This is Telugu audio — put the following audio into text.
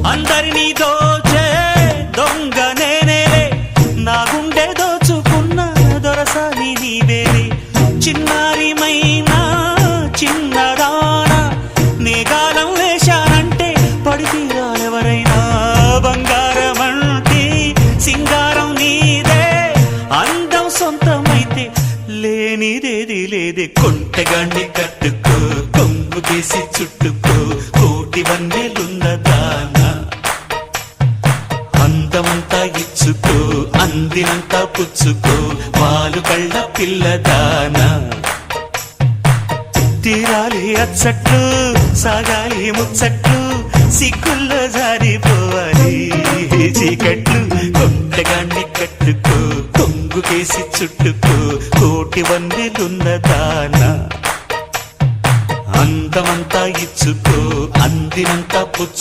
అందరినీ దోచే దొంగ నేనేలే, నా గుండె దోచుకున్న దొరసాని నీవేలే. చిన్నారిమైనా చిన్నదానా నేగాలం వేశానంటే పడితీరాలెవరైనా. బంగారమంటే సింగారం నీదే, అందం సొంతమైతే లేనిదేది లేదే. కొంటగాన్ని కట్టుకో, కొంగు తీసి చుట్టుకో, కోటి వన్నెలున్నదానా. అందమంతా ఇచ్చుకో, అందినంతా పుచ్చుకో, వాలు కళ్ళ పిల్లదానా. తీరాలి అచ్చట్లు, సాగాలి ముచ్చట్లు, సిగ్గుల్లో జారిపోవాలి చీకట్లు. కొంటగాన్ని కట్టుకో, కొంగు కేసి చుట్టుకో, కోటి వన్నెలున్నదానా. అందమంతా ఇచ్చుకో, అందినంతా పుచ్చుకో.